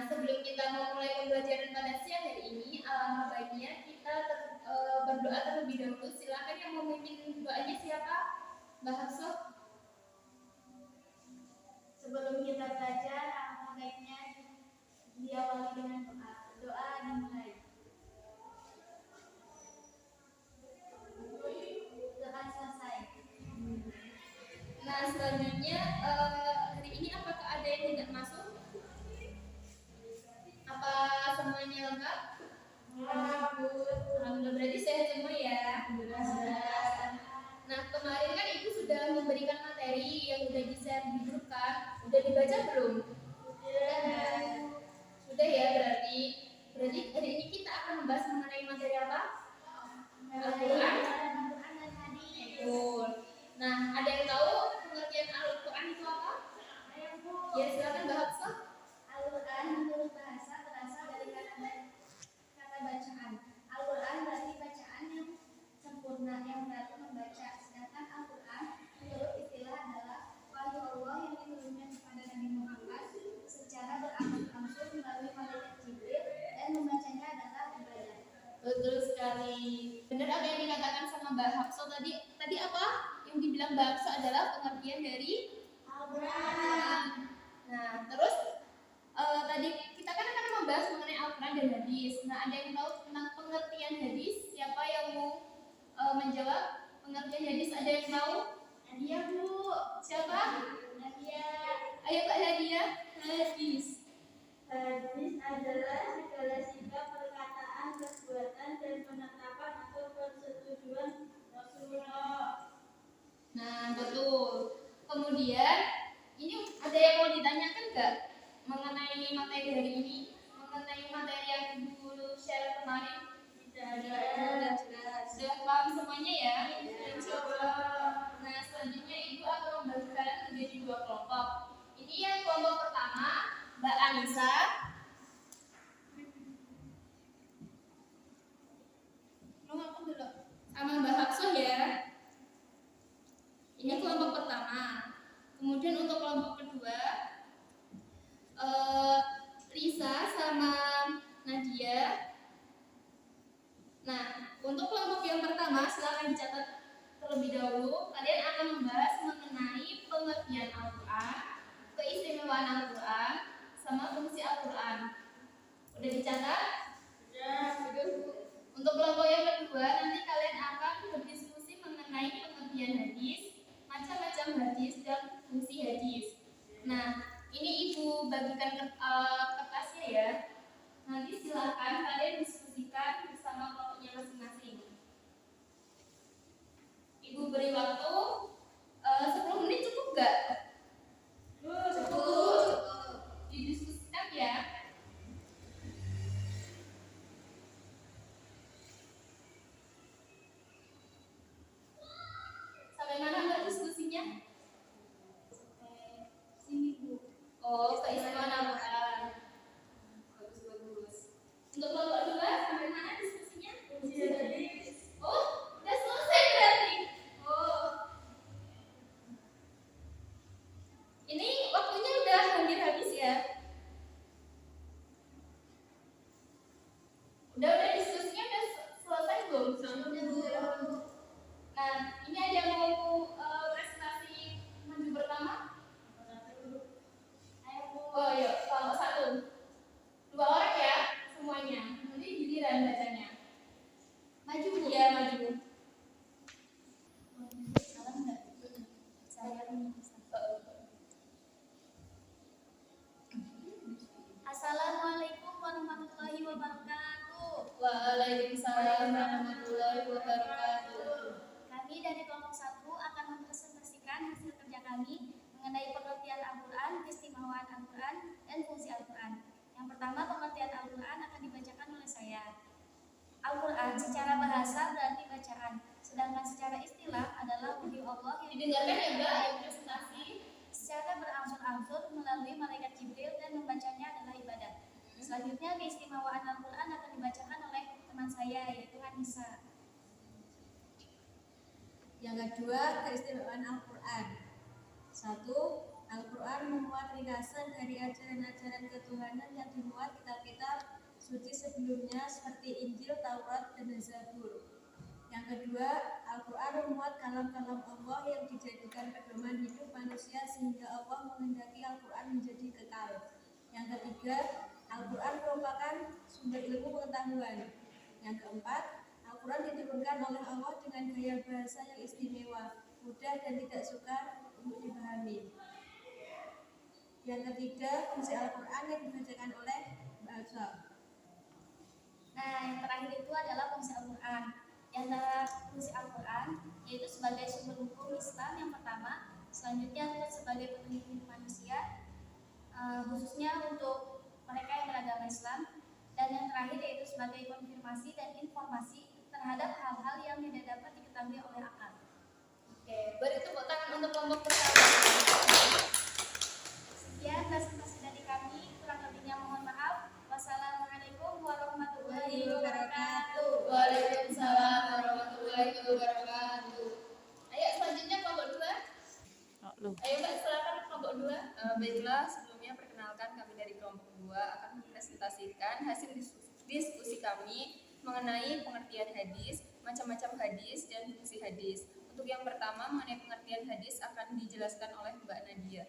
sebelum kita memulai pembelajaran pada siang hari ini, alangkah baiknya kita berdoa terlebih dahulu. Silakan yang memimpin doanya siapa? Mbak Hafsah. Sebelum kita belajar, alangkah baiknya diawali dengan doa. Doa dimulai. Doa selesai. Nah, selanjutnya hari ini apakah ada yang tidak masuk? Apa semuanya lengkap? Alhamdulillah, berarti sehat semua ya. Nah, kemarin kan Ibu sudah memberikan materi yang sudah di-share di grup kan? Sudah dibaca belum? Sudah ya, berarti hari ini kita akan membahas mengenai materi apa? Al-Quran. Betul. Nah, ada yang tahu pengertian Al-Quran itu apa? Ya, silakan Mbak Hafsah. Al-Quran menurut bahasa berasal dari kata bacaan. Al-Quran berarti bacaan yang sempurna, yang berarti membaca. Sedangkan Al-Quran menurut istilah adalah wahyu Allah yang diturunkan kepada Nabi Muhammad secara berangsur-angsur melalui malaikat Jibril, dan membacanya adalah ibadah. Betul sekali. Benar apa yang dikatakan sama Mbak Hafsah tadi? Tadi apa? Yang dibilang Mbak Hafsah adalah pengertian dari Al-Quran. Nah, terus tadi kita kan akan membahas mengenai Al-Quran dan hadis. Nah, ada yang tahu tentang pengertian hadis? Siapa yang mau menjawab pengertian hadis? Ada yang tahu? Nadia, Bu. Siapa? Nadia. Ayo Kak Nadia. Hadis. Hadis adalah segala sikap, perkataan, perbuatan, dan penetapan atau persetujuan Rasulullah. Nah, betul. Kemudian ini ada yang mau ditanyakan nggak mengenai materi hari ini? Mengenai materi yang Ibu share kemarin? Tidak ada. Sudah paham semuanya ya? Insyaallah. Nah, selanjutnya Ibu akan membagi kalian menjadi 2 kelompok. Ini yang kelompok pertama, Mbak Anissa. Sama Mbak Hafsah ya. Ini kelompok pertama. Kemudian untuk kelompok kedua, Lisa sama Nadia. Nah, untuk kelompok yang pertama silakan dicatat terlebih dahulu. Kalian akan membahas mengenai pengertian Al-Quran, keistimewaan Al-Quran, sama fungsi Al-Quran. Udah dicatat? Sudah. Untuk kelompok yang kedua, nanti kalian akan berdiskusi mengenai pengertian hadis, macam-macam hadis, dan fungsi hadis. Nah, ini Ibu bagikan kertasnya ya. Nanti silakan kalian diskusikan bersama kelompoknya masing-masing. Ibu beri waktu 10 menit, cukup nggak? Cukup. Didiskusikan ya. Sampai mana Mbak diskusinya? Sini, Bu. Oh, keistimewaan Al-Quran. Bagus. Untuk kelompok dua, sampai mana diskusinya? Oh, udah selesai berarti. Oh. Ini waktunya udah hampir habis ya. Udah diskusinya udah selesai belum? Nah, ini ada yang mau presentasi maju pertama? Oh iya, kelompok 1. 2 orang ya semuanya. Nanti giliran bacanya. Maju Bu. Ya, maju. Salam enggak? Assalamualaikum warahmatullahi wabarakatuh. Waalaikumsalam warahmatullahi wabarakatuh. Kami dari kelompok 1 akan mempresentasikan hasil kerja kami mengenai pengertian Al-Quran, keistimewaan Al-Quran, dan fungsi Al-Quran. Yang pertama, pengertian Al-Quran akan dibacakan oleh saya. Al-Quran secara bahasa berarti bacaan, sedangkan secara istilah adalah wahyu Allah yang Didengarkan ya Mbak yang presentasi. secara berangsur-angsur melalui malaikat Jibril, dan membacanya adalah ibadah. Selanjutnya, keistimewaan Al-Quran akan dibacakan oleh teman saya, yaitu Anissa. Yang kedua, keistimewaan Al-Quran. 1. Al-Quran memuat ringkasan dari ajaran-ajaran ketuhanan yang dimuat kitab-kitab suci sebelumnya seperti Injil, Taurat, dan Zabur. Yang kedua, Al-Quran memuat kalam-kalam Allah yang dijadikan pedoman hidup manusia sehingga Allah menghendaki Al-Quran menjadi kekal. Yang ketiga, Al-Quran merupakan sumber ilmu pengetahuan. Yang keempat, Al-Quran diturunkan oleh Allah dengan gaya bahasa yang istimewa, mudah dan tidak sukar untuk dipahami. Yang ketiga, fungsi Al-Quran yang dibacakan oleh bahasa. Nah, yang terakhir itu adalah fungsi Al-Quran. Di antara fungsi Al-Quran yaitu sebagai sumber hukum Islam yang pertama, selanjutnya sebagai petunjuk hidup manusia, khususnya untuk mereka yang beragama Islam, dan yang terakhir yaitu sebagai konfirmasi dan informasi terhadap hal-hal yang tidak dapat diketahui oleh akal. Oke, beri tepuk tangan untuk kelompok pertama. Sekian presentasi dari kami, kurang lebihnya mohon maaf. Wassalamualaikum warahmatullahi wabarakatuh. Waalaikumsalam warahmatullahi wabarakatuh. Ayo selanjutnya kelompok 2. Ayo Mbak, silakan kelompok 2. Baiklah, sebelumnya perkenalkan kami dari kelompok 2 akan mempresentasikan hasil diskusi kami mengenai pengertian hadis, macam-macam hadis, dan fungsi hadis. Untuk yang pertama, mengenai pengertian hadis akan dijelaskan oleh Mbak Nadia.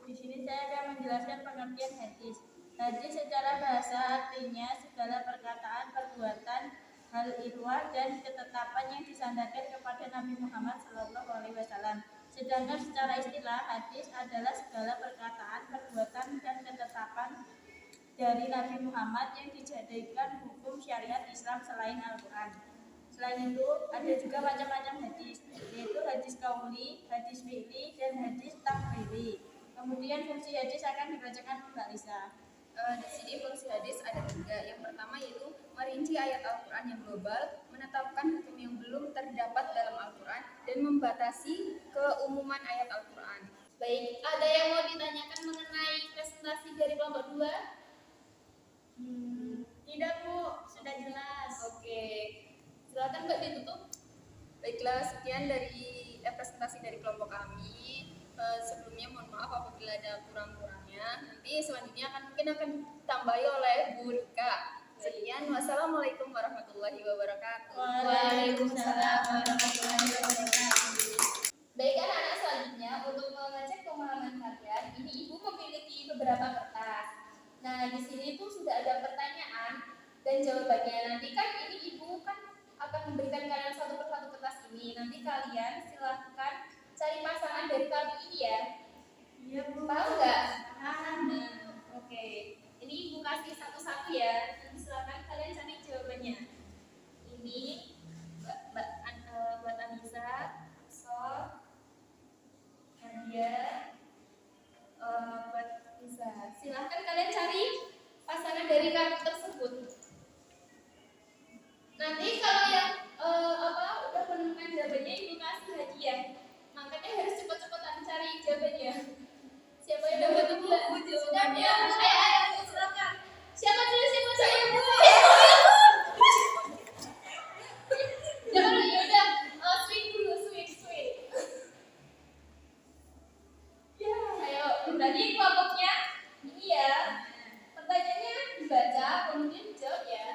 Di sini saya akan menjelaskan pengertian hadis. Hadis secara bahasa artinya segala perkataan, perbuatan, hal ihwal dan ketetapan yang disandarkan kepada Nabi Muhammad SAW. Sedangkan secara istilah, hadis adalah segala perkataan, perbuatan dan ketetapan dari Nabi Muhammad yang dijadikan hukum syariat Islam selain Al-Quran. Selain itu, ada juga macam-macam hadis, yaitu hadis qauli, hadis fi'li, dan hadis takriri. Kemudian fungsi hadis akan dibacakan Mbak Lisa. Di sini fungsi hadis ada 3. Yang pertama yaitu merinci ayat Al-Quran yang global, menetapkan hukum yang belum terdapat dalam Al-Quran, dan membatasi keumuman ayat Al-Quran. Baik, ada yang mau ditanyakan mengenai presentasi dari kelompok 2? Tidak Bu, sudah jelas. Oke, silakan Mbak ditutup. Baiklah, sekian dari presentasi dari kelompok kami. Sebelumnya mohon maaf apabila ada kurang-kurangnya. Nanti selanjutnya mungkin akan ditambahi oleh Bu Rika. Sekian, wassalamualaikum warahmatullahi wabarakatuh. Waalaikumsalam warahmatullahi wabarakatuh. Baik anak-anak, selanjutnya untuk mengecek pemahaman kalian, ini Ibu memiliki beberapa kertas. Nah, di sini tuh sudah ada pertanyaan dan jawabannya. Nanti kan ini Ibu kan akan memberikan kalian satu persatu kertas ini. Nanti kalian silahkan cari pasangan dari kami ini ya. Iya Bu. Paham nggak? Paham. Nah, oke. Ini Ibu kasih satu-satu ya. Nanti silakan kalian cari jawabannya. Ini buat Anissa, Sol, Nadia, buat Lisa. Silahkan kalian cari pasangan dari kartu tersebut. Nanti kalau yang udah menemukan jawabannya Ibu kasih hadiah. Makanya harus cepat-cepatan cari jawabannya. Siapa yang dapat dulu? Sudah ya? Ayo, silakan. Siapa dulu? Saya Bu. Jangan dulu, yaudah. Sweet dulu, sweet. Ya, ayo. Berarti kelompoknya ini ya. Pertanyaannya dibaca, kemudian dijawab ya.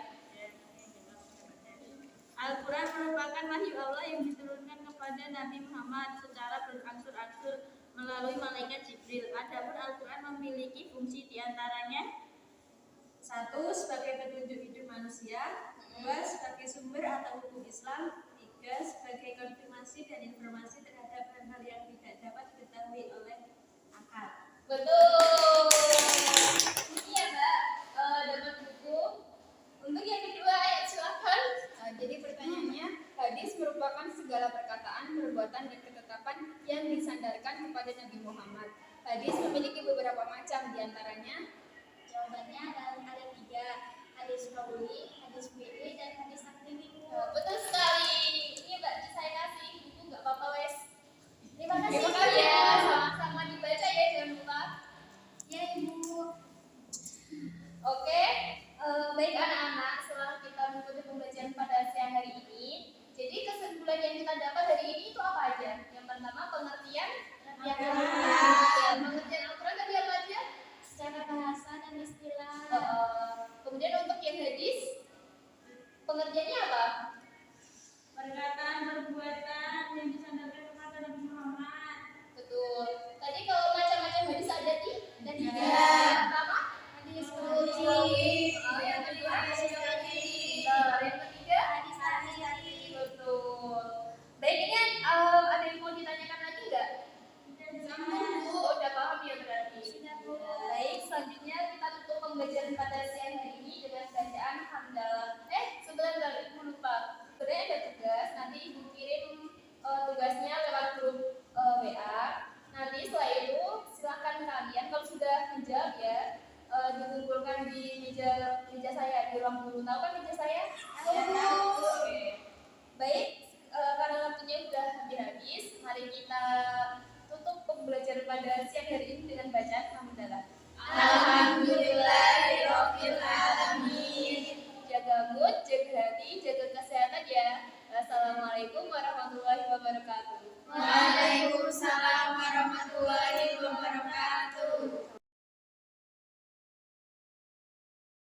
Al-Quran merupakan wahyu Allah yang diturunkan kepada Nabi Muhammad secara berangsur-angsur melalui malaikat Jibril. Adapun Al-Quran memiliki fungsi diantaranya: 1. Sebagai petunjuk hidup manusia, 2. Sebagai sumber atau hukum Islam, 3. Sebagai konfirmasi dan informasi terhadap hal-hal yang tidak dapat diketahui oleh akal. Betul. Ini ya Mbak, dapat buku. Untuk yang kedua, ayo silakan. Jadi pertanyaannya, hadis merupakan segala perkataan, perbuatan, dan ketetapan yang disandarkan kepada Nabi Muhammad. Hadis memiliki beberapa macam, diantaranya Jawabannya ada 3, hadis qauli, hadis fi'li, dan hadis takriri. Betul sekali. Ini Mbak, saya kasih buku nggak apa-apa wes. Terima kasih. Terima kasih ya. Sama-sama dibaca ya, jangan lupa. Ya Ibu. Oke, baik anak-anak, setelah kita mengikuti pembelajaran pada siang hari ini, jadi kesimpulan yang kita dapat dari ini itu apa aja? Yang pertama pengertian, yang kedua tahu kan meja saya? Tahu. Oke. Baik, karena waktunya sudah habis, mari kita tutup pembelajaran pada siang hari ini dengan bacaan hamdalah. Alhamdulillahirabbil alamin. Jaga mood, jaga hati, jaga kesehatan ya. Wassalamualaikum warahmatullahi wabarakatuh.